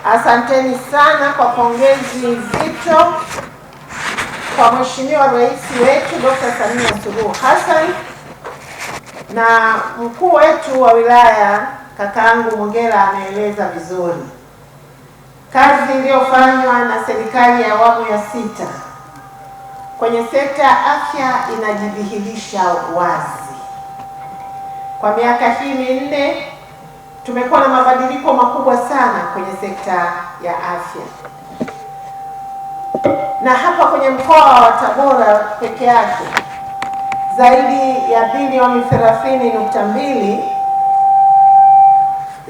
Asanteni sana kwa pongezi nzito kwa Mheshimiwa Rais wetu Dr. Samia Suluhu Hassan na mkuu wetu wa wilaya kakaangu Mongela ameeleza vizuri kazi iliyofanywa na serikali ya awamu ya 6 kwenye sekta ya afya inajidhihirisha wazi. Kwa miaka hii minne tumekuwa na mabadiliko makubwa sana kwenye sekta ya afya, na hapa kwenye mkoa wa Tabora peke yake zaidi ya bilioni 30.2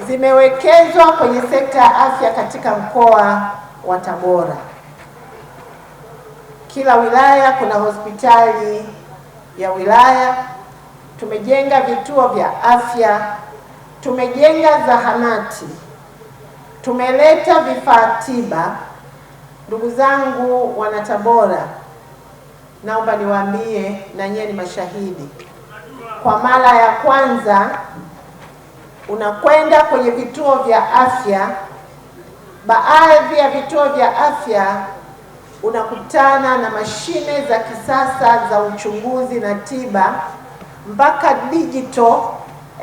zimewekezwa kwenye sekta ya afya katika mkoa wa Tabora. Kila wilaya kuna hospitali ya wilaya, tumejenga vituo vya afya, tumejenga zahanati, tumeleta vifaa tiba. Ndugu zangu wana Tabora, naomba niwaambie na nyie ni mashahidi, kwa mara ya kwanza unakwenda kwenye vituo vya afya, baadhi ya vituo vya afya unakutana na mashine za kisasa za uchunguzi na tiba, mpaka digital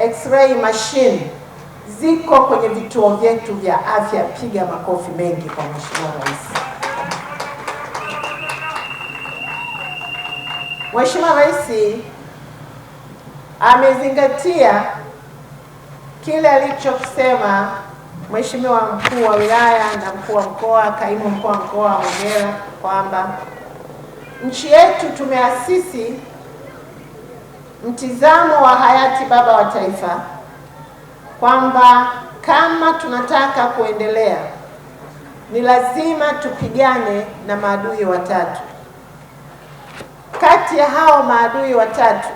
x-ray machine ziko kwenye vituo vyetu vya afya. Piga makofi mengi kwa Mheshimiwa Rais. Mheshimiwa Rais amezingatia kile alichosema Mheshimiwa mkuu wa wilaya na mkuu wa mkoa, kaimu mkuu wa mkoa Mongela, kwamba nchi yetu tumeasisi mtizamo wa hayati baba wa taifa kwamba kama tunataka kuendelea ni lazima tupigane na maadui watatu. Kati ya hao maadui watatu,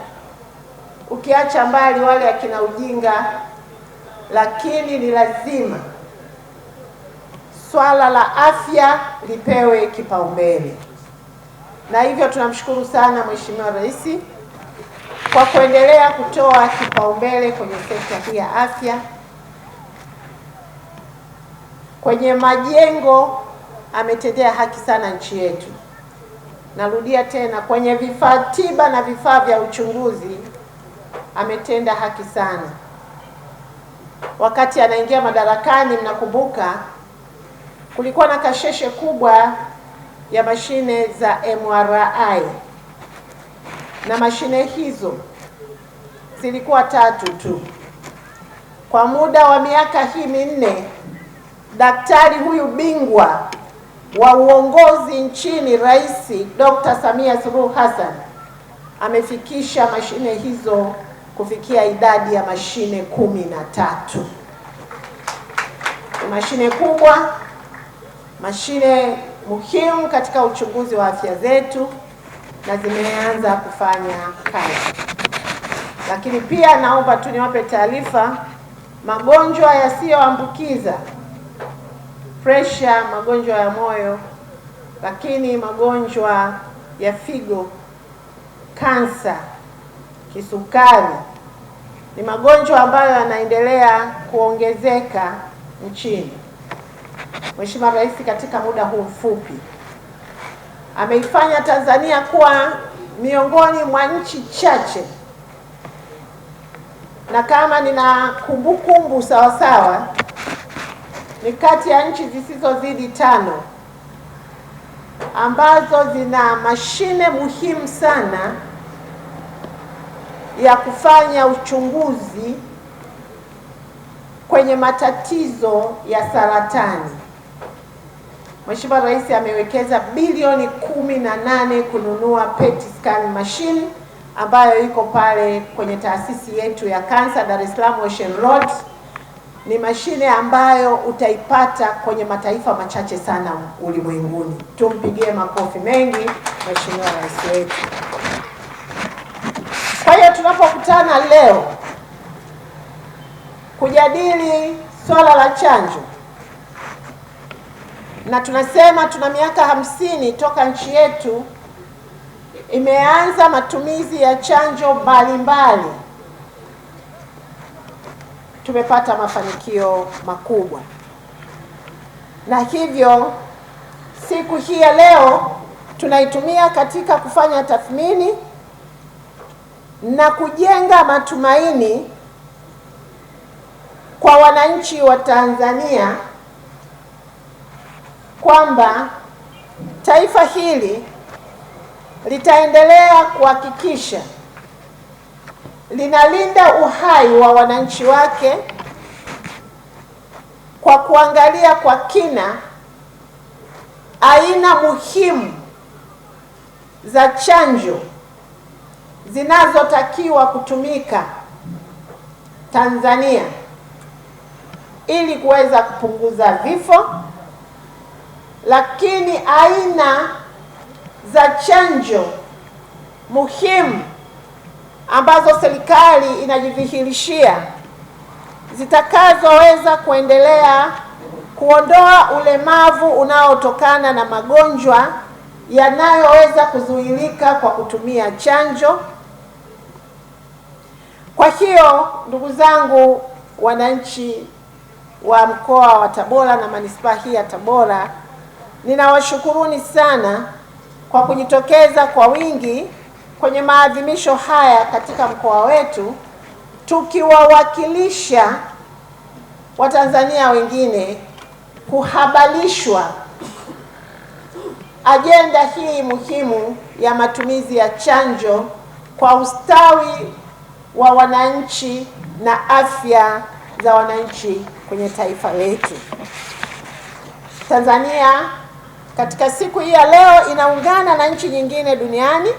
ukiacha mbali wale akina ujinga, lakini ni lazima swala la afya lipewe kipaumbele. Na hivyo tunamshukuru sana Mheshimiwa Rais kwa kuendelea kutoa kipaumbele kwenye sekta hii ya afya. Kwenye majengo ametendea haki sana nchi yetu. Narudia tena, kwenye vifaa tiba na vifaa vya uchunguzi ametenda haki sana. Wakati anaingia madarakani, mnakumbuka kulikuwa na kasheshe kubwa ya mashine za MRI, na mashine hizo zilikuwa 3 tu. Kwa muda wa miaka hii minne, daktari huyu bingwa wa uongozi nchini, Rais Dr. Samia Suluhu Hassan, amefikisha mashine hizo kufikia idadi ya mashine 13. Mashine kubwa, mashine muhimu katika uchunguzi wa afya zetu, na zimeanza kufanya kazi. Lakini pia naomba tu niwape taarifa, magonjwa yasiyoambukiza, pressure, magonjwa ya moyo, lakini magonjwa ya figo, kansa, kisukari, ni magonjwa ambayo yanaendelea kuongezeka nchini. Mheshimiwa Rais katika muda huu mfupi ameifanya Tanzania kuwa miongoni mwa nchi chache, na kama nina kumbukumbu sawasawa, ni kati ya nchi zisizozidi 5 ambazo zina mashine muhimu sana ya kufanya uchunguzi kwenye matatizo ya saratani. Mheshimiwa Rais amewekeza bilioni 18 kununua PET scan machine ambayo iko pale kwenye taasisi yetu ya kansa Dar es Salaam Ocean Road. Ni mashine ambayo utaipata kwenye mataifa machache sana ulimwenguni. Tumpigie makofi mengi Mheshimiwa Rais wetu. Kwa hiyo tunapokutana leo kujadili swala la chanjo, na tunasema tuna miaka 50 toka nchi yetu imeanza matumizi ya chanjo mbalimbali, tumepata mafanikio makubwa. na hivyo siku hii ya leo tunaitumia katika kufanya tathmini na kujenga matumaini kwa wananchi wa Tanzania kwamba taifa hili litaendelea kuhakikisha linalinda uhai wa wananchi wake kwa kuangalia kwa kina aina muhimu za chanjo zinazotakiwa kutumika Tanzania ili kuweza kupunguza vifo, lakini aina za chanjo muhimu ambazo serikali inajidhihirishia zitakazoweza kuendelea kuondoa ulemavu unaotokana na magonjwa yanayoweza kuzuilika kwa kutumia chanjo. Kwa hiyo ndugu zangu wananchi wa mkoa wa Tabora na manispaa hii ya Tabora, ninawashukuruni sana kwa kujitokeza kwa wingi kwenye maadhimisho haya katika mkoa wetu, tukiwawakilisha Watanzania wengine kuhabarishwa ajenda hii muhimu ya matumizi ya chanjo kwa ustawi wa wananchi na afya za wananchi kwenye taifa letu. Tanzania katika siku hii ya leo inaungana na nchi nyingine duniani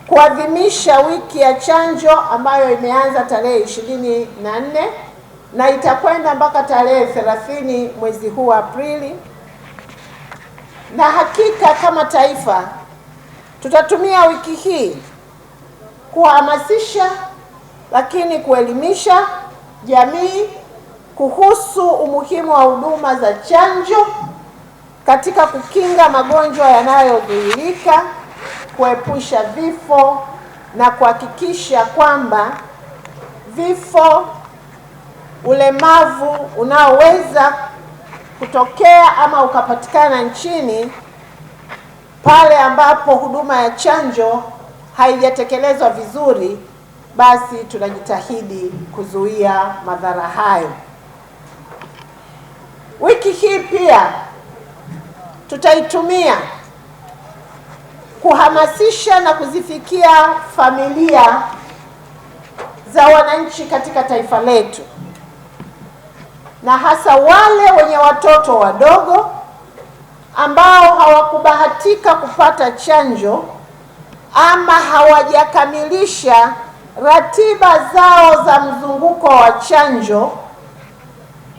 kuadhimisha wiki ya chanjo ambayo imeanza tarehe 24 na itakwenda mpaka tarehe 30 mwezi huu Aprili. Na hakika kama taifa tutatumia wiki hii kuhamasisha lakini kuelimisha jamii kuhusu umuhimu wa huduma za chanjo katika kukinga magonjwa yanayodhihirika, kuepusha vifo na kuhakikisha kwamba vifo, ulemavu unaoweza kutokea ama ukapatikana nchini pale ambapo huduma ya chanjo haijatekelezwa vizuri, basi tunajitahidi kuzuia madhara hayo. Wiki hii pia tutaitumia kuhamasisha na kuzifikia familia za wananchi katika taifa letu, na hasa wale wenye watoto wadogo ambao hawakubahatika kupata chanjo ama hawajakamilisha ratiba zao za mzunguko wa chanjo.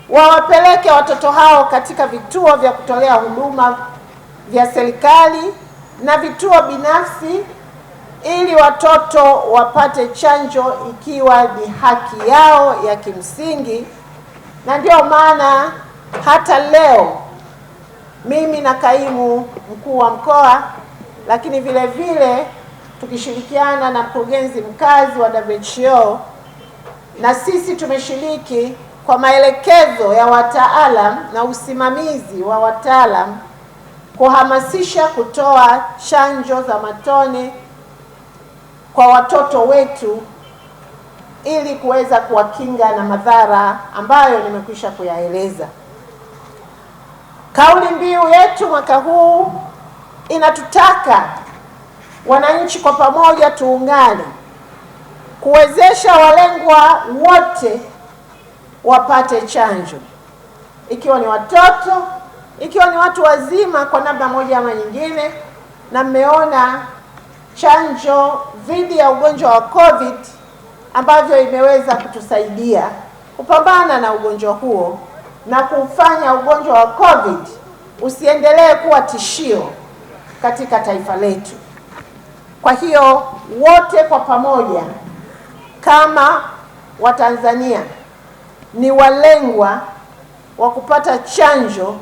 Wawapeleke watoto hao katika vituo vya kutolea huduma vya serikali na vituo binafsi ili watoto wapate chanjo ikiwa ni haki yao ya kimsingi. Na ndio maana hata leo mimi na kaimu mkuu wa mkoa, lakini vile vile tukishirikiana na mkurugenzi mkazi wa WHO, na sisi tumeshiriki kwa maelekezo ya wataalam na usimamizi wa wataalam kuhamasisha kutoa chanjo za matone kwa watoto wetu ili kuweza kuwakinga na madhara ambayo nimekwisha kuyaeleza. Kauli mbiu yetu mwaka huu inatutaka wananchi kwa pamoja tuungane kuwezesha walengwa wote wapate chanjo, ikiwa ni watoto, ikiwa ni watu wazima kwa namna moja ama nyingine. Na mmeona chanjo dhidi ya ugonjwa wa COVID ambavyo imeweza kutusaidia kupambana na ugonjwa huo na kufanya ugonjwa wa COVID usiendelee kuwa tishio katika taifa letu. Kwa hiyo wote kwa pamoja kama Watanzania ni walengwa wa kupata chanjo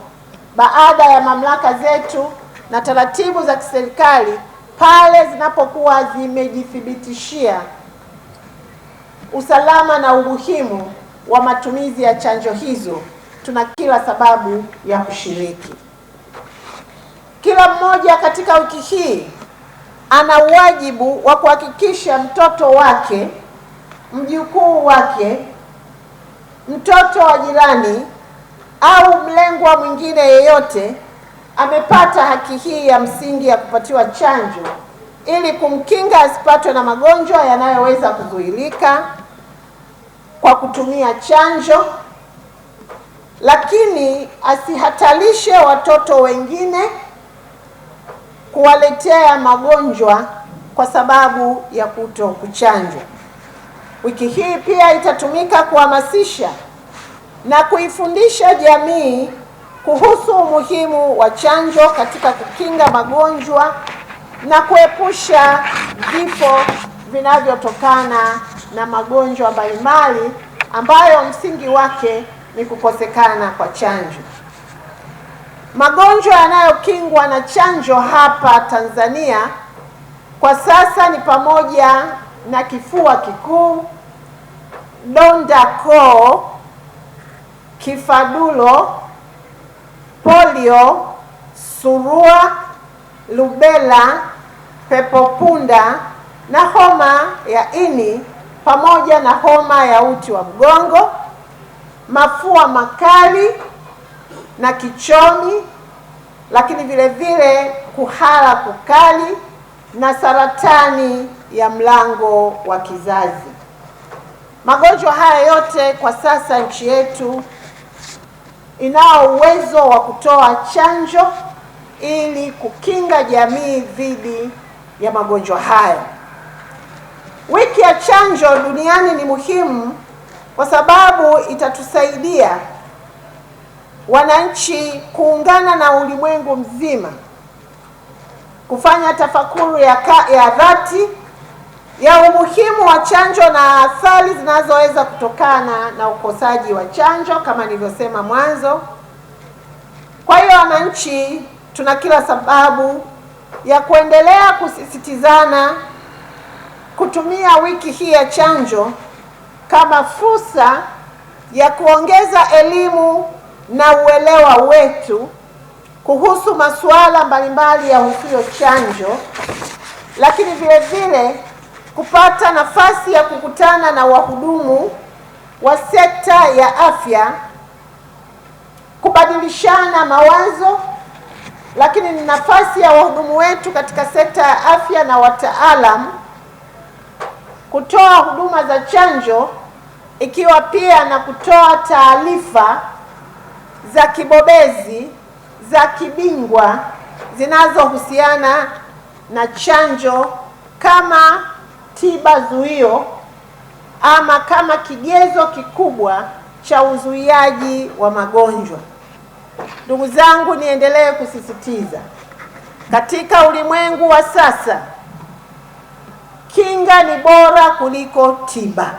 baada ya mamlaka zetu na taratibu za kiserikali pale zinapokuwa zimejithibitishia usalama na umuhimu wa matumizi ya chanjo hizo, tuna kila sababu ya kushiriki. Kila mmoja katika wiki hii ana wajibu wa kuhakikisha mtoto wake, mjukuu wake, mtoto wa jirani au mlengwa mwingine yeyote amepata haki hii ya msingi ya kupatiwa chanjo ili kumkinga asipatwe na magonjwa yanayoweza kuzuilika kwa kutumia chanjo, lakini asihatarishe watoto wengine kuwaletea magonjwa kwa sababu ya kuto kuchanjwa. Wiki hii pia itatumika kuhamasisha na kuifundisha jamii kuhusu umuhimu wa chanjo katika kukinga magonjwa na kuepusha vifo vinavyotokana na magonjwa mbalimbali ambayo msingi wake ni kukosekana kwa chanjo. Magonjwa yanayokingwa na chanjo hapa Tanzania kwa sasa ni pamoja na kifua kikuu, donda koo, kifadulo, polio, surua, lubela, pepopunda na homa ya ini pamoja na homa ya uti wa mgongo, mafua makali na kichomi, lakini vile vile kuhara kukali na saratani ya mlango wa kizazi. Magonjwa haya yote kwa sasa nchi yetu inao uwezo wa kutoa chanjo ili kukinga jamii dhidi ya magonjwa haya. Wiki ya chanjo duniani ni muhimu kwa sababu itatusaidia wananchi kuungana na ulimwengu mzima kufanya tafakuri ya dhati ya umuhimu wa chanjo na athari zinazoweza kutokana na ukosaji wa chanjo kama nilivyosema mwanzo. Kwa hiyo wananchi tuna kila sababu ya kuendelea kusisitizana kutumia wiki hii ya chanjo kama fursa ya kuongeza elimu na uelewa wetu kuhusu masuala mbalimbali ya husuyo chanjo, lakini vile vile kupata nafasi ya kukutana na wahudumu wa sekta ya afya, kubadilishana mawazo, lakini ni nafasi ya wahudumu wetu katika sekta ya afya na wataalam kutoa huduma za chanjo, ikiwa pia na kutoa taarifa za kibobezi za kibingwa zinazohusiana na chanjo kama tiba zuio ama kama kigezo kikubwa cha uzuiaji wa magonjwa. Ndugu zangu, niendelee kusisitiza, katika ulimwengu wa sasa kinga ni bora kuliko tiba,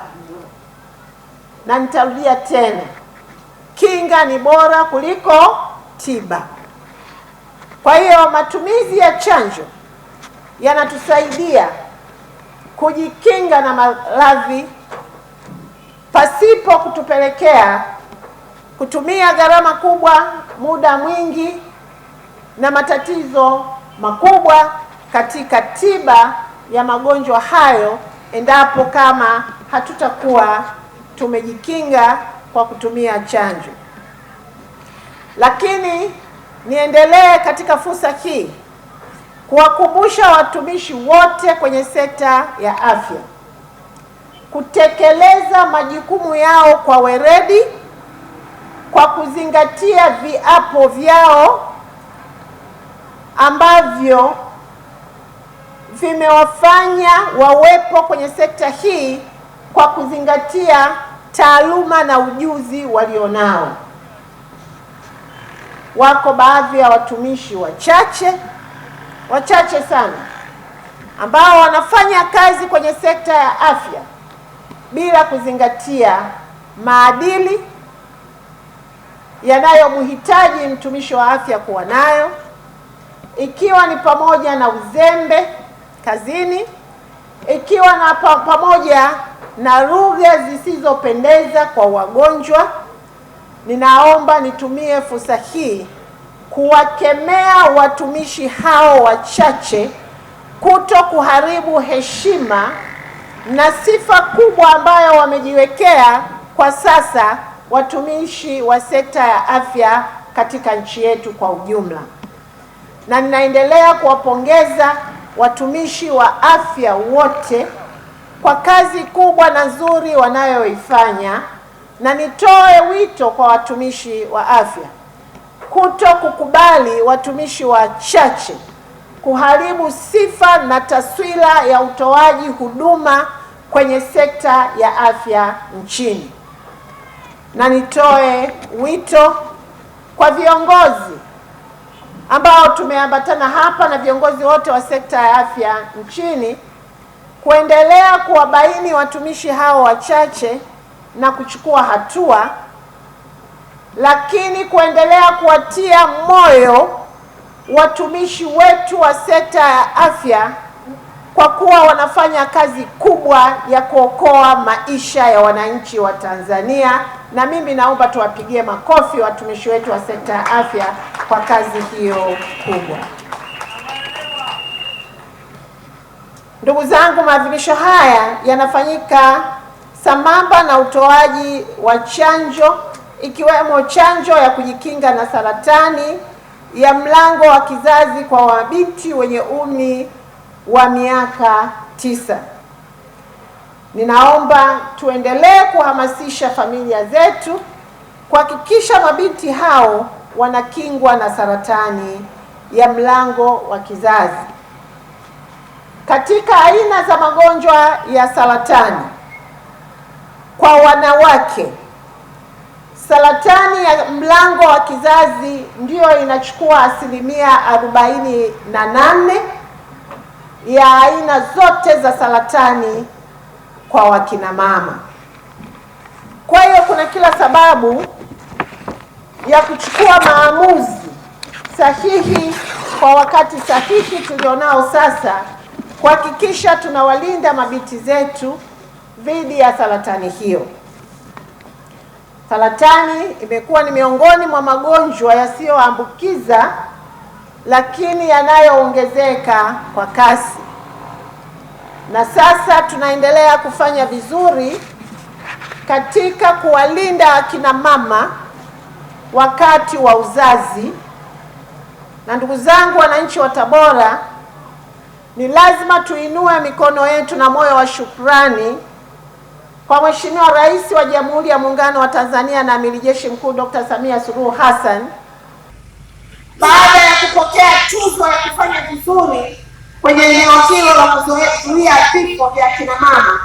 na nitarudia tena, kinga ni bora kuliko tiba. Kwa hiyo matumizi ya chanjo yanatusaidia kujikinga na maradhi pasipo kutupelekea kutumia gharama kubwa, muda mwingi na matatizo makubwa katika tiba ya magonjwa hayo endapo kama hatutakuwa tumejikinga kwa kutumia chanjo. Lakini niendelee katika fursa hii kuwakumbusha watumishi wote kwenye sekta ya afya kutekeleza majukumu yao kwa weledi kwa kuzingatia viapo vyao ambavyo vimewafanya wawepo kwenye sekta hii kwa kuzingatia taaluma na ujuzi walionao. Wako baadhi ya watumishi wachache sana ambao wanafanya kazi kwenye sekta ya afya bila kuzingatia maadili yanayomhitaji mtumishi wa afya kuwa nayo, ikiwa ni pamoja na uzembe kazini, ikiwa na pamoja na lugha zisizopendeza kwa wagonjwa, ninaomba nitumie fursa hii kuwakemea watumishi hao wachache kuto kuharibu heshima na sifa kubwa ambayo wamejiwekea kwa sasa watumishi wa sekta ya afya katika nchi yetu kwa ujumla. Na ninaendelea kuwapongeza watumishi wa afya wote kwa kazi kubwa na nzuri wanayoifanya, na nitoe wito kwa watumishi wa afya kuto kukubali watumishi wachache kuharibu sifa na taswira ya utoaji huduma kwenye sekta ya afya nchini. Na nitoe wito kwa viongozi ambao tumeambatana hapa na viongozi wote wa sekta ya afya nchini kuendelea kuwabaini watumishi hao wachache na kuchukua hatua, lakini kuendelea kuwatia moyo watumishi wetu wa sekta ya afya kwa kuwa wanafanya kazi kubwa ya kuokoa maisha ya wananchi wa Tanzania, na mimi naomba tuwapigie makofi watumishi wetu wa sekta ya afya kwa kazi hiyo kubwa. Ndugu zangu, maadhimisho haya yanafanyika sambamba na utoaji wa chanjo, ikiwemo chanjo ya kujikinga na saratani ya mlango wa kizazi kwa mabinti wenye umri wa miaka 9. Ninaomba tuendelee kuhamasisha familia zetu kuhakikisha mabinti hao wanakingwa na saratani ya mlango wa kizazi. Katika aina za magonjwa ya saratani kwa wanawake, saratani ya mlango wa kizazi ndiyo inachukua asilimia 48 ya aina zote za saratani kwa wakina mama. Kwa hiyo kuna kila sababu ya kuchukua maamuzi sahihi kwa wakati sahihi tulionao sasa, kuhakikisha tunawalinda mabinti zetu dhidi ya saratani hiyo. Saratani imekuwa ni miongoni mwa magonjwa yasiyoambukiza lakini yanayoongezeka kwa kasi. Na sasa tunaendelea kufanya vizuri katika kuwalinda akina mama wakati wa uzazi. Na ndugu zangu wananchi wa Tabora, ni lazima tuinue mikono yetu na moyo wa shukrani kwa Mheshimiwa Rais wa Jamhuri ya Muungano wa Tanzania na Amiri Jeshi Mkuu Dr. Samia Suluhu Hassan, baada ya kupokea tuzo ya kufanya vizuri kwenye eneo hilo la kuzuia vifo vya kina mama.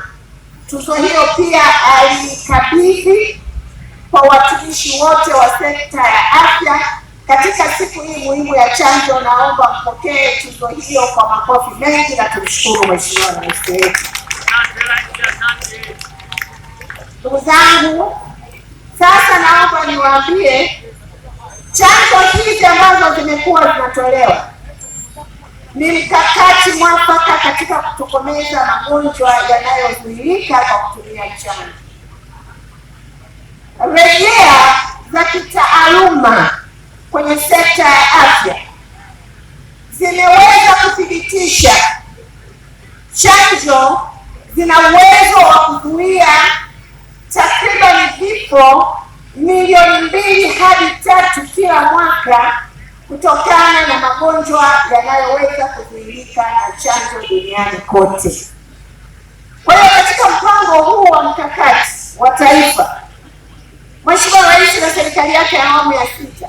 Tuzo hiyo pia alikabidhi kwa watumishi wote wa sekta ya afya katika siku hii muhimu ya chanjo. Naomba mpokee tuzo hiyo kwa makofi mengi na tumshukuru Mheshimiwa Rais wetu. Ndugu zangu, sasa naomba niwaambie chanjo hizi ambazo zimekuwa zinatolewa ni mkakati mwafaka katika kutokomeza magonjwa yanayozuilika kwa kutumia chanjo. Rejea za kitaaluma kwenye sekta ya afya zimeweza kuthibitisha chanjo zina uwezo wa kuzuia takriban vifo milioni 2 hadi 3 kila mwaka kutokana na magonjwa yanayoweza kuzuilika na chanjo duniani kote. Kwa hiyo katika mpango huu wa mkakati wa taifa, Mheshimiwa Rais na serikali yake ya awamu ya 6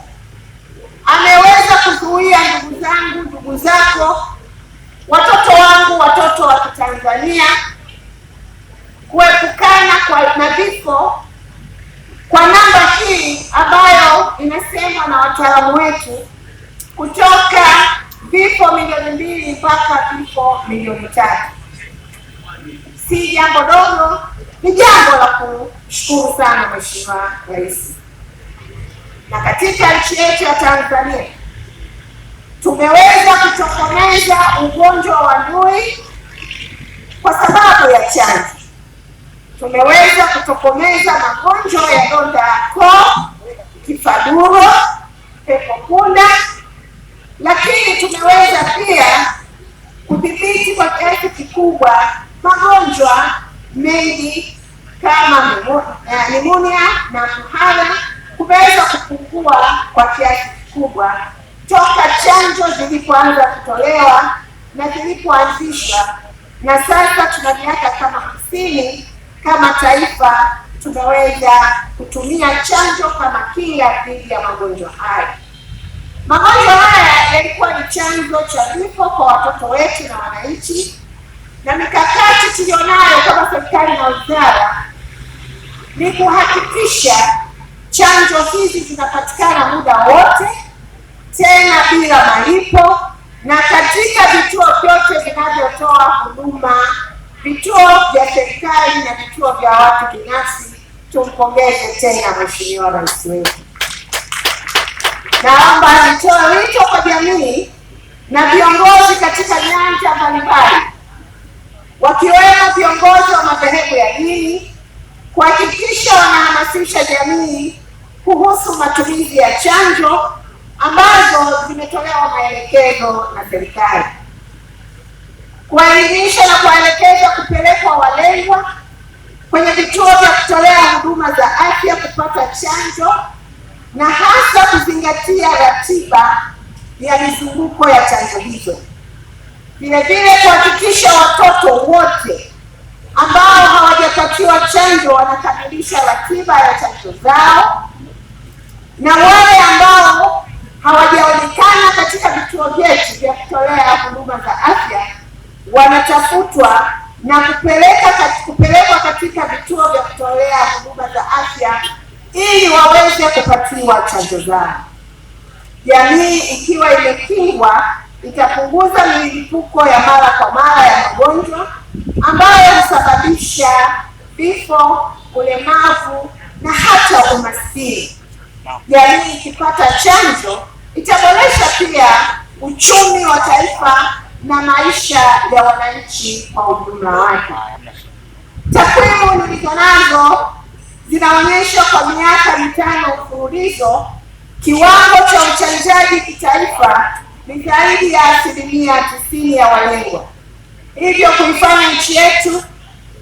ameweza kuzuia, ndugu zangu, ndugu zako, watoto wangu, watoto wa Tanzania, kuepukana na vifo kwa namba hii ambayo inasemwa na wataalamu wetu kutoka vifo milioni 2 mpaka vifo milioni 3. Si jambo dogo, ni jambo la kushukuru sana Mheshimiwa Rais. Na katika nchi yetu ya Tanzania tumeweza kutokomeza ugonjwa wa ndui kwa sababu ya chanjo. Tumeweza kutokomeza magonjwa ya donda ya koo kifaduro, pepo punda, lakini tumeweza pia kudhibiti kwa kiasi kikubwa magonjwa mengi kama pneumonia na kuhara kumeweza kupungua kwa kiasi kikubwa toka chanjo zilipoanza kutolewa na zilipoanzishwa, na sasa tuna miaka kama 50 kama taifa tumeweza kutumia chanjo kama kinga dhidi ya magonjwa haya. Magonjwa haya yalikuwa ni chanzo cha vifo kwa watoto wetu na wananchi, na mikakati tulionayo kama serikali na wizara ni kuhakikisha chanjo hizi zinapatikana muda wote, tena bila malipo, na katika vituo vyote vinavyotoa huduma, vituo vya serikali na vituo vya watu binafsi. Tumpongeze tena Mheshimiwa Rais wetu. Naomba nitoe wito kwa jamii na viongozi katika nyanja mbalimbali, wakiwemo viongozi wa madhehebu ya dini, kuhakikisha wanahamasisha jamii kuhusu matumizi ya chanjo ambazo zimetolewa maelekezo na serikali, kuwaelimisha na kuwaelekeza kupelekwa walengwa kwenye vituo vya kutolea huduma za afya kupata chanjo, na hasa kuzingatia ratiba ya mizunguko ya chanjo hizo. Vile vile kuhakikisha watoto wote ambao hawajapatiwa chanjo wanakamilisha ratiba ya chanjo zao, na wale ambao hawajaonekana katika vituo vyetu vya kutolea huduma za afya wanatafutwa na kupelekwa katika vituo vya kutolea huduma za afya ili waweze kupatiwa chanjo zao. Jamii ikiwa imekingwa itapunguza milipuko ya mara kwa mara ya magonjwa ambayo husababisha vifo, ulemavu na hata umaskini. Jamii ikipata chanjo itaboresha pia uchumi wa taifa na maisha ya wananchi kwa ujumla wake. Takwimu nilizonazo zinaonyesha kwa miaka 5 mfululizo kiwango cha uchanjaji kitaifa ni zaidi ya 90% ya walengwa, hivyo kuifanya nchi yetu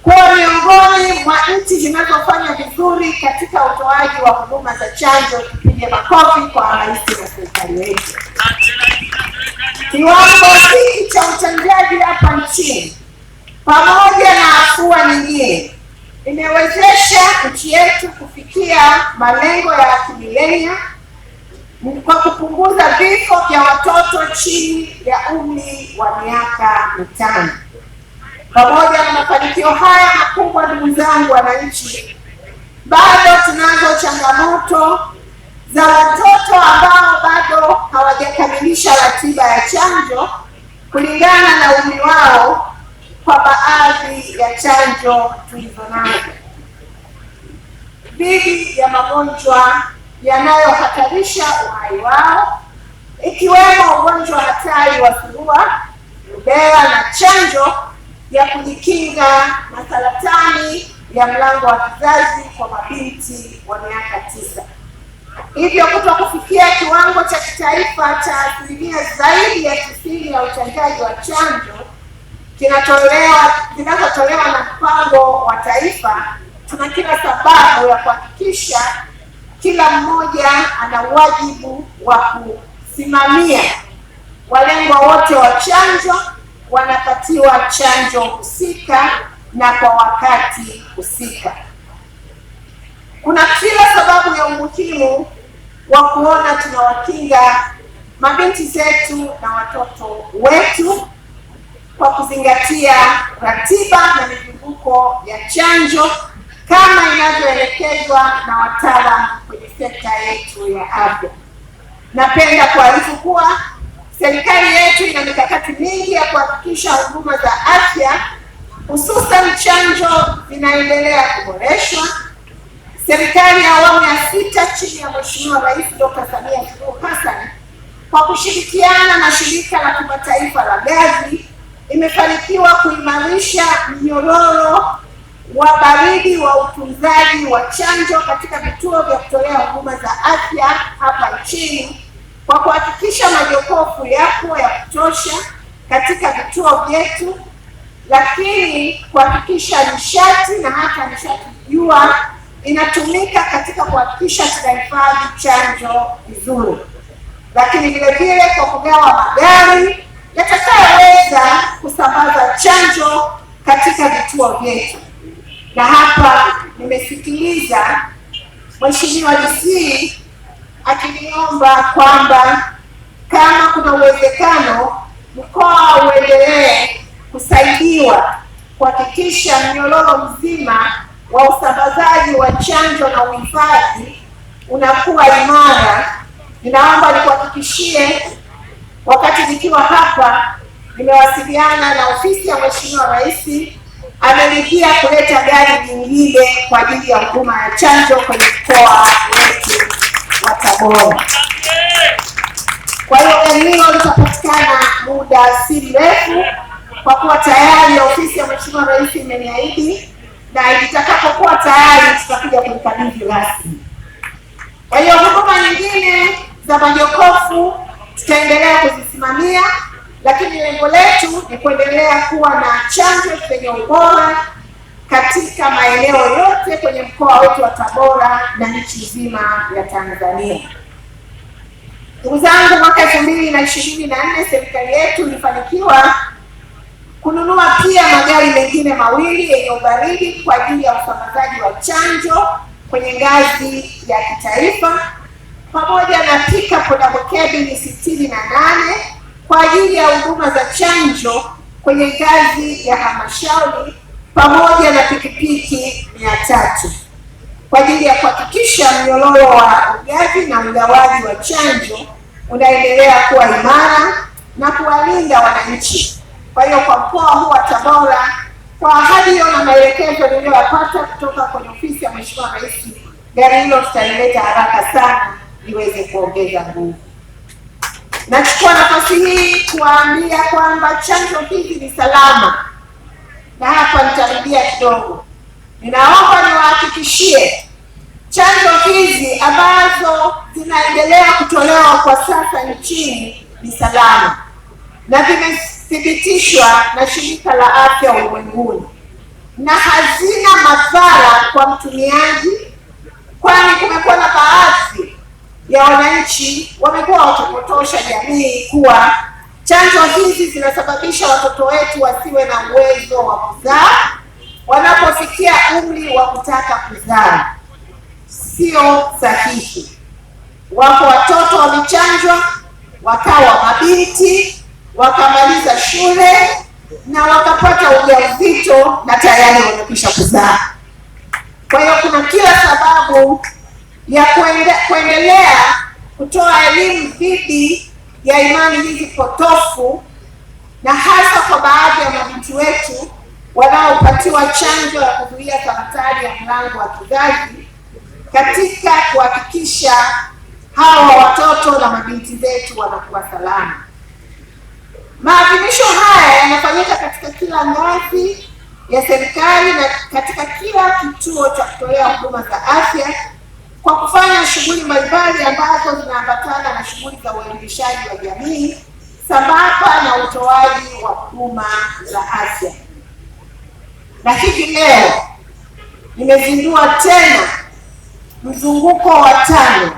kuwa miongoni mwa nchi zinazofanya vizuri katika utoaji wa huduma za chanjo. Tupige makofi kwa rais na serikali yetu. Kiwango hiki cha uchanjaji hapa nchini pamoja na afua nyingine imewezesha nchi yetu kufikia malengo ya kimilenia kwa kupunguza vifo vya watoto chini ya umri wa miaka 5. Pamoja na mafanikio haya makubwa, ndugu zangu wananchi, bado tunazo changamoto za watoto ambao bado hawajakamilisha ratiba ya chanjo kulingana na umri wao kwa baadhi ya chanjo tulizonazo dhidi ya magonjwa yanayohatarisha uhai wao, ikiwemo ugonjwa hatari wa surua, rubela na chanjo ya kujikinga na saratani ya mlango wa kizazi kwa mabinti wa miaka 9. Hivyo kuto kufikia kiwango cha kitaifa cha zaidi ya 90 ya uchanjaji wa chanjo kinachotolewa na mpango wa taifa, tuna kila sababu ya kuhakikisha kila mmoja ana wajibu wa kusimamia walengwa wote wa chanjo wanapatiwa chanjo husika na kwa wakati husika. Kuna kila sababu ya umuhimu wa kuona tunawakinga mabinti zetu na watoto wetu kwa kuzingatia ratiba na mizunguko ya chanjo kama inavyoelekezwa na wataalamu kwenye sekta yetu ya afya. Napenda kuarifu kuwa serikali yetu ina mikakati mingi ya kuhakikisha huduma za afya hususan chanjo zinaendelea kuboreshwa. Serikali ya awamu ya 6 chini ya Mheshimiwa Rais Dr. Samia Suluhu Hassan kwa kushirikiana na shirika la kimataifa la Gavi imefanikiwa kuimarisha mnyororo wa baridi wa utunzaji wa chanjo katika vituo vya kutolea huduma za afya hapa nchini kwa kuhakikisha majokofu yapo ya kutosha katika vituo vyetu, lakini kuhakikisha nishati na hata nishati jua inatumika katika kuhakikisha tunahifadhi chanjo vizuri, lakini vile vile kwa kugawa magari yatakayoweza kusambaza chanjo katika vituo vyetu. Na hapa nimesikiliza Mheshimiwa DC akiniomba kwamba kama kuna uwezekano mkoa uendelee kusaidiwa kuhakikisha mnyororo mzima wa usambazaji wa chanjo na uhifadhi unakuwa imara. Ninaomba nikuhakikishie, wakati nikiwa hapa nimewasiliana na ofisi ya Mheshimiwa Rais, ameridhia kuleta gari nyingine kwa ajili ya huduma ya chanjo kwenye mkoa wetu wa Tabora. Kwa hiyo eneo litapatikana muda si mrefu, kwa kuwa tayari ofisi ya Mheshimiwa Rais imeniahidi, na itakapokuwa tayari tutakuja kulikabidhi rasmi. Kwa hiyo huduma nyingine za majokofu tutaendelea kuzisimamia, lakini lengo letu ni kuendelea kuwa na chanjo zenye ubora katika maeneo yote kwenye mkoa wetu wa Tabora na nchi nzima ya Tanzania. Ndugu zangu, mwaka 2024 serikali yetu ilifanikiwa kununua pia magari mengine mawili yenye ubaridi kwa ajili ya usambazaji wa chanjo kwenye ngazi ya kitaifa, pamoja na pickup double cabin 68 kwa ajili ya huduma za chanjo kwenye ngazi ya halmashauri, pamoja na pikipiki 300 kwa ajili ya kuhakikisha mnyororo wa ugavi na ugawaji wa chanjo unaendelea kuwa imara na kuwalinda wananchi. Kwa hiyo kwa mkoa huu wa Tabora, kwa ahadi hiyo na maelekezo niliyopata kutoka kwenye ofisi ya Mheshimiwa Rais, gari hilo tutalileta haraka sana liweze kuongeza nguvu. Nachukua nafasi hii kuwaambia kwamba chanjo hizi ni salama, na hapa nitarudia kidogo. Ninaomba niwahakikishie chanjo hizi ambazo zinaendelea kutolewa kwa sasa nchini ni salama na zimethibitishwa na Shirika la Afya Ulimwenguni na hazina madhara kwa mtumiaji, kwani kumekuwa na baadhi ya wananchi wamekuwa wakipotosha jamii kuwa chanjo hizi zinasababisha watoto wetu wasiwe na uwezo wa kuzaa wanapofikia umri wa kutaka kuzaa. Sio sahihi. Wapo watoto wamechanjwa wakawa mabinti, wakamaliza shule na wakapata ujauzito na tayari wamekwisha kuzaa. Kwa hiyo kuna kila sababu ya kuendelea kutoa elimu dhidi ya imani hizi potofu, na hasa kwa baadhi ya mabinti wetu wanaopatiwa chanjo ya kuzuia saratani ya mlango wa kizazi, katika kuhakikisha hawa watoto na mabinti zetu wanakuwa salama. Maadhimisho haya yanafanyika katika kila ngazi ya serikali na katika kila kituo cha kutolea huduma za afya, kwa kufanya shughuli mbalimbali ambazo zinaambatana na shughuli za uelimishaji wa jamii sambamba na utoaji wa huduma za afya. Na hivi leo nimezindua tena mzunguko wa 5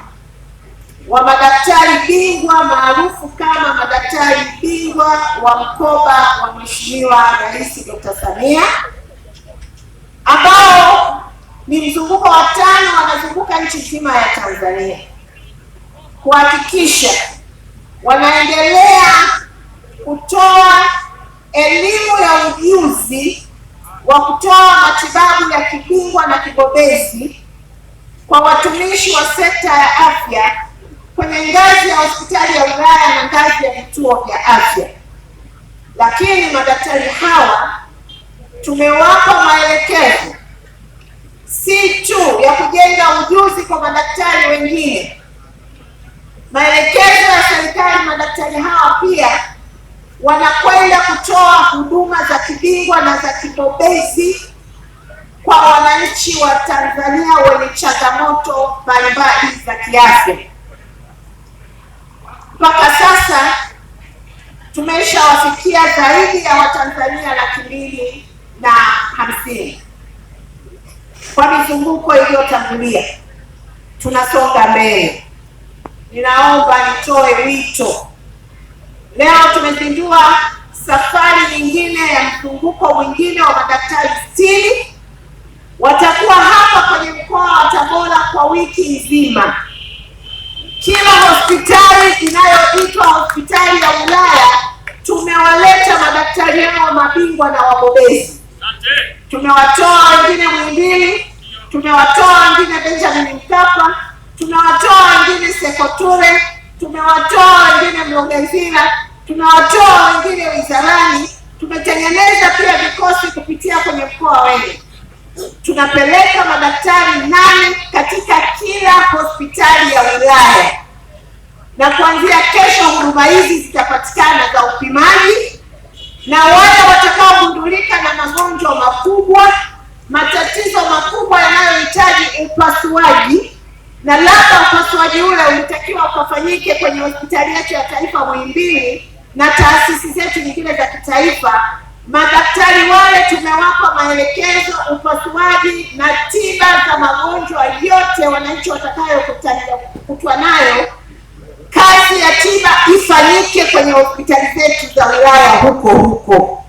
wa madaktari bingwa maarufu kama madaktari bingwa wa mkoba wa Mheshimiwa Rais Dr. Samia, ambao ni mzunguko wa 5 wanazunguka nchi nzima ya Tanzania kuhakikisha wanaendelea kutoa elimu ya ujuzi wa kutoa matibabu ya kibingwa na kibobezi kwa watumishi wa sekta ya afya kwenye ngazi ya hospitali ya wilaya na ngazi ya vituo vya afya. Lakini madaktari hawa tumewapa maelekezo si tu ya kujenga ujuzi kwa madaktari wengine. Maelekezo ya serikali, madaktari hawa pia wanakwenda kutoa huduma za kibingwa na za kibobezi kwa wananchi wa Tanzania wenye changamoto mbalimbali za kiafya. Mpaka sasa tumeshawafikia zaidi ya Watanzania 250,000 kwa mizunguko iliyotangulia. Tunasonga mbele. Ninaomba nitoe wito. Leo tumezindua safari nyingine ya mzunguko mwingine wa madaktari 60. Watakuwa hapa kwenye mkoa wa Tabora kwa wiki nzima. Kila hospitali inayoitwa hospitali ya wilaya tumewaleta madaktari hao mabingwa na wabobezi. Tumewatoa wengine Muhimbili, tumewatoa wengine Benjamin Mkapa, tumewatoa wengine Sekoture, tumewatoa wengine Mlongezila, tumewatoa wengine wizarani. Tumetengeneza pia vikosi kupitia kwenye mkoa wetu. Tunapeleka madaktari 8 katika kila hospitali ya wilaya, na kuanzia kesho huduma hizi zitapatikana za upimaji, na wale watakaogundulika na magonjwa makubwa, matatizo makubwa yanayohitaji upasuaji, na labda upasuaji ule ulitakiwa ukafanyike kwenye hospitali yetu ya taifa Muhimbili na taasisi zetu nyingine za kitaifa, madaktari wale tumewapa maelekezo, upasuaji na tiba za magonjwa yote wananchi watakayokutwa nayo. Kazi ya tiba ifanyike kwenye hospitali zetu za wilaya huko.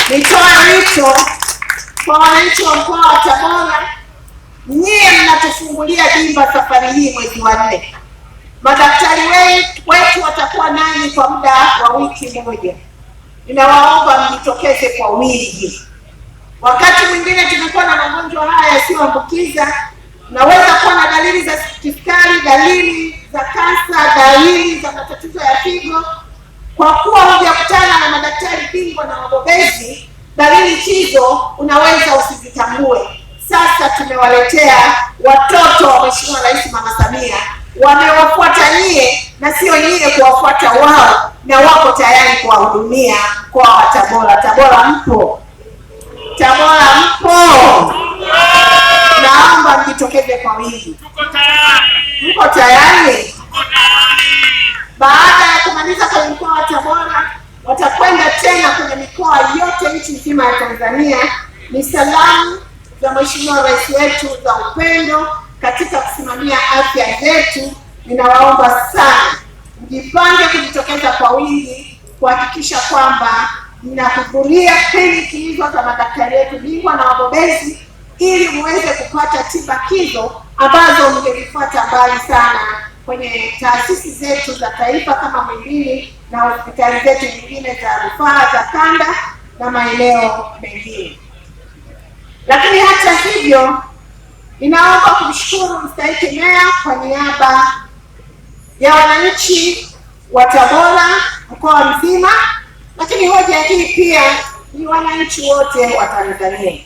Nitoa wito kwa wananchi wa mkoa wa Tabora, nyie mnatufungulia dimba safari hii mwezi wa 4. Madaktari wetu watakuwa nanyi kwa muda wa wiki moja. Ninawaomba mjitokeze kwa wingi. Wakati mwingine tumekuwa na magonjwa haya yasiyoambukiza, naweza kuwa na dalili za kisukari, dalili za kansa, dalili za matatizo ya figo. Kwa kuwa hujakutana na madaktari bingwa na wabobezi, dalili hizo unaweza usizitambue. Sasa tumewaletea watoto wa Mheshimiwa Rais Mama Samia, wamewafuata nyie na sio nyie kuwafuata wao, na wako tayari kuwahudumia kwa Tabora. Tabora mpo? Tabora mpo? Naomba mjitokeze kwa wingi. Mko tayari? Baada ya kumaliza kwenye mkoa wa Tabora, watakwenda tena kwenye mikoa yote nchi nzima ya Tanzania. Ni salamu za Mheshimiwa Rais wetu za upendo katika kusimamia afya zetu. Ninawaomba sana mjipange kujitokeza kwa wingi kuhakikisha kwamba mnahudhuria kliniki hizo za madaktari wetu bingwa na wabobezi, ili muweze kupata tiba hizo ambazo mngezifuata mbali sana kwenye taasisi zetu za taifa kama Muhimbili na hospitali zetu nyingine za rufaa za kanda na maeneo mengine. Lakini hata hivyo, ninaomba kumshukuru mstahiki meya kwa niaba ya wananchi wa Tabora mkoa mzima, lakini hoja hii pia ni wananchi wote wa Tanzania.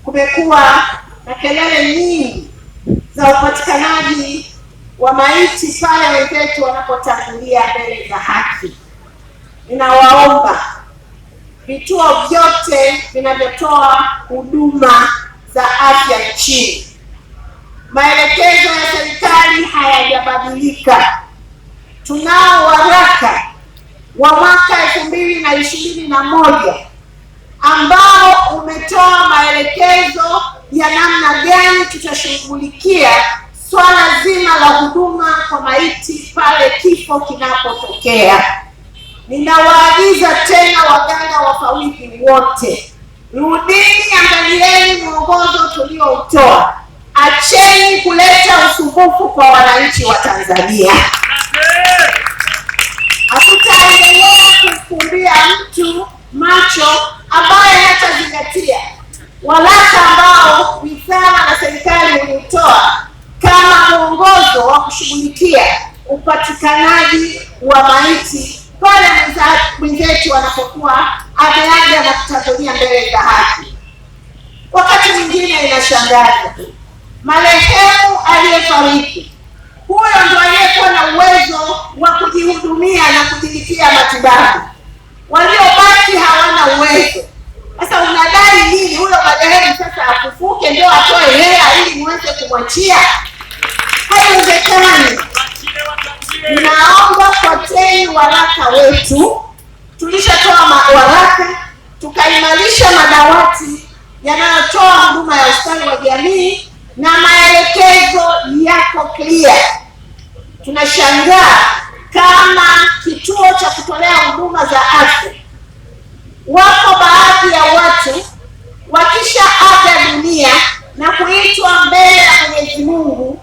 Kumekuwa na kelele nyingi za upatikanaji wa maiti pale wenzetu wanapotangulia mbele za haki. Ninawaomba vituo vyote vinavyotoa huduma za afya nchini, maelekezo ya serikali hayajabadilika. Tunao waraka wa mwaka 2021 ambao umetoa maelekezo ya namna gani tutashughulikia swala zima la huduma kwa maiti pale kifo kinapotokea. Ninawaagiza tena waganga wafawidhi wote, rudini, angalieni mwongozo tulioutoa. Acheni kuleta usumbufu kwa wananchi wa Tanzania. Hatutaendelea kumfumbia mtu macho ambaye hatazingatia waraka ambao wizara na serikali ulitoa kama mwongozo wa kushughulikia upatikanaji wa maiti pale mwenzetu wanapokuwa ameaga na kutangulia mbele za haki. Wakati mwingine inashangaza, marehemu aliyefariki huyo ndio aliyekuwa na uwezo wa kujihudumia na kujilipia matibabu, waliobaki hawana uwezo. Sasa unadai nini? Huyo marehemu afufuke ndio atoe hela ili muweze kumwachia? Haiwezekani. Naomba fuateni waraka wetu. Tulishatoa waraka, tukaimarisha madawati yanayotoa huduma ya ustawi wa jamii na maelekezo yako clear. Tunashangaa kama kituo cha kutolea huduma za afya, wako baadhi ya watu wakisha aga dunia na kuitwa mbele ya Mwenyezi Mungu,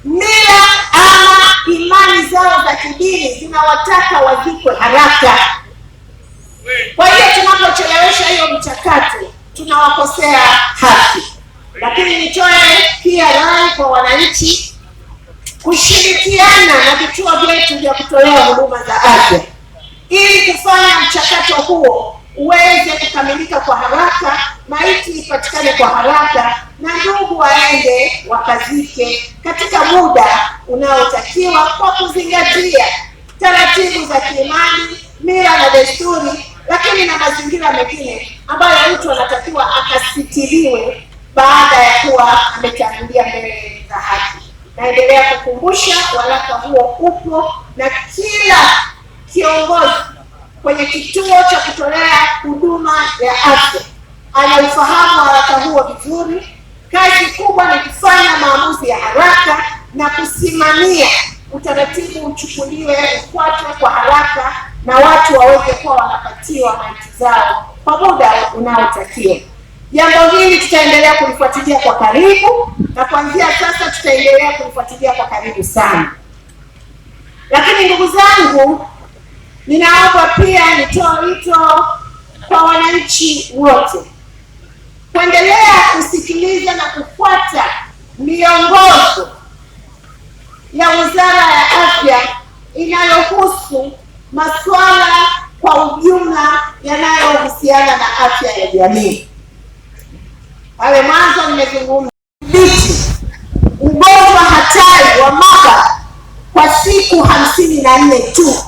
mila ama imani zao za kidini zinawataka wazikwe haraka. Kwa hiyo tunapochelewesha hiyo mchakato tunawakosea haki. Lakini nitoe pia rai kwa wananchi kushirikiana na vituo vyetu vya kutolea huduma za afya ili kufanya mchakato huo uweze kukamilika kwa haraka, maiti ipatikane kwa haraka, na ndugu waende wakazike katika muda unaotakiwa kwa kuzingatia taratibu za kiimani, mila na desturi, lakini na mazingira mengine ambayo mtu anatakiwa akasitiriwe baada ya kuwa ametangulia mbele za haki. Naendelea kukumbusha waraka huo upo, na kila kiongozi kwenye kituo cha kutolea huduma ya afya anaufahamu waraka huo vizuri. Kazi kubwa ni kufanya maamuzi ya haraka na kusimamia utaratibu uchukuliwe, ufuatwe kwa haraka na watu waweze kuwa wanapatiwa maiti zao kwa muda unaotakiwa. Jambo hili tutaendelea kulifuatilia kwa karibu, na kuanzia sasa tutaendelea kulifuatilia kwa karibu sana. Lakini ndugu zangu, ninaomba pia nitoe wito kwa wananchi wote kuendelea kusikiliza na kufuata miongozo ya Wizara ya Afya inayohusu masuala kwa ujumla yanayohusiana na afya ya jamii. Pale mwanzo nimezungumza dhibiti ugonjwa hatari wa mapa kwa siku 54 tu,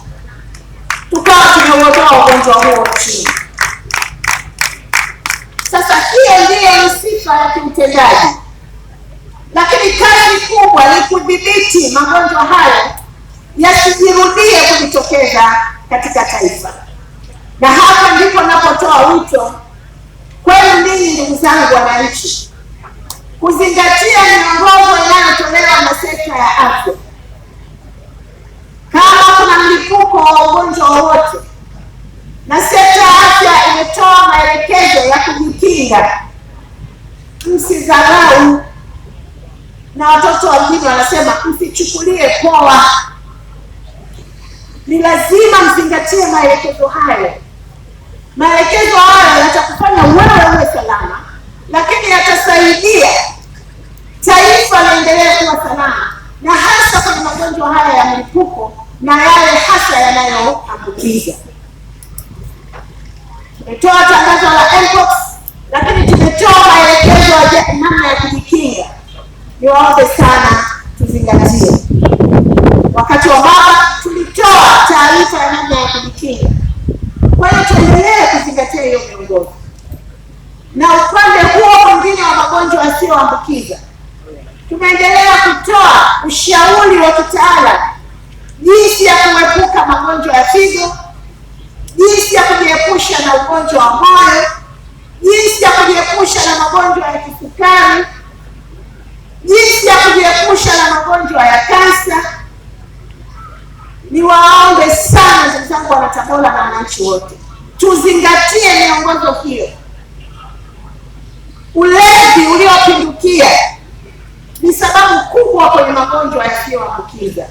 tukawa tumeuondoa ugonjwa huo nchini. Sasa hiyo ndiyo sifa ya kiutendaji, lakini kazi kubwa ni kudhibiti magonjwa hayo yasijirudie kujitokeza katika taifa. Na hapa ndipo napotoa wito kwenu ninyi ndugu zangu wananchi, kuzingatia miongozo inayotolewa na sekta ya afya. Kama kuna mlipuko wa ugonjwa wowote na sekta ya afya imetoa maelekezo ya kujikinga, msidharau. Na watoto wa mjini wanasema msichukulie poa. Ni lazima mzingatie maelekezo hayo. Maelekezo hayo yatakufanya wewe uwe salama, lakini yatasaidia taifa liendelee kuwa salama, na hasa kwenye magonjwa haya ya mlipuko na yale hasa yanayoambukiza. Tumetoa tangazo la Mpox, lakini tumetoa maelekezo ya namna ya kujikinga. Niwaombe sana tuzingatie. Wakati wa baba tulitoa taarifa ya namna ya kujikinga. Kwa hiyo tuendelee kuzingatia hiyo miongozo. Na upande huo mwingine wa magonjwa yasiyoambukiza, tumeendelea kutoa ushauri wa kitaalamu jinsi ya kuepuka magonjwa ya figo, jinsi ya kujiepusha na ugonjwa wa moyo, jinsi ya kujiepusha na magonjwa ya kisukari, jinsi ya kujiepusha na magonjwa ya kansa. Niwaombe sana ndugu zangu wana Tabora na wananchi wote, tuzingatie miongozo hiyo. Ulevi uliopindukia ni sababu kubwa kwenye magonjwa yasiyoambukiza.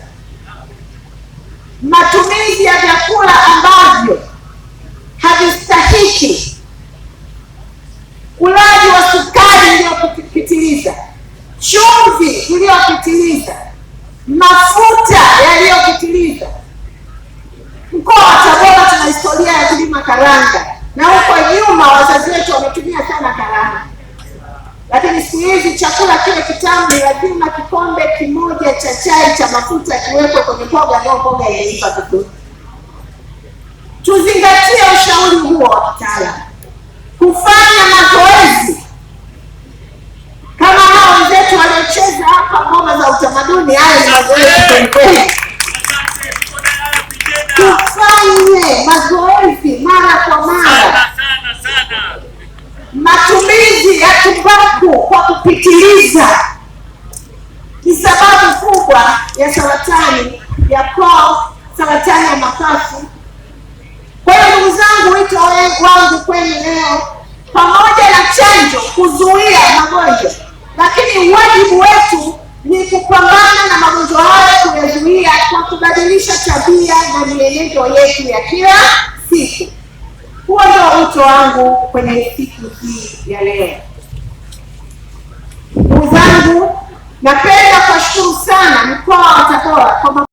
Matumizi ya vyakula ambavyo havistahiki, ulaji wa sukari iliyopitiliza, chumvi iliyopitiliza, mafuta yaliyopitiliza. Mkoa wa Tabora tuna historia ya kulima karanga, na huko nyuma wazazi wetu wametumia sana karanga. Lakini siku hizi chakula kile kitamu ni lazima kikombe kimoja cha chai cha mafuta kiwekwe kwenye mboga, ndio mboga imeiva vizuri. Tuzingatie ushauri huo wa kitaalamu. Kufanya mazoezi mazoezi. Tufanye mazoezi mara kwa mara. Matumizi ya tumbaku kwa kupitiliza ni sababu kubwa ya saratani ya koo, saratani ya mapafu. Kwa hiyo ndugu zangu, wito wangu kwenu leo, pamoja na chanjo kuzuia magonjwa, lakini wajibu wetu ni kupambana na magonjwa haya, kuyazuia kwa kubadilisha tabia na mienendo yetu ya kila siku. Huo ndio wito wangu kwenye siku hii ya leo. Ndugu zangu, napenda kuwashukuru sana mkoa wa Tabora kwa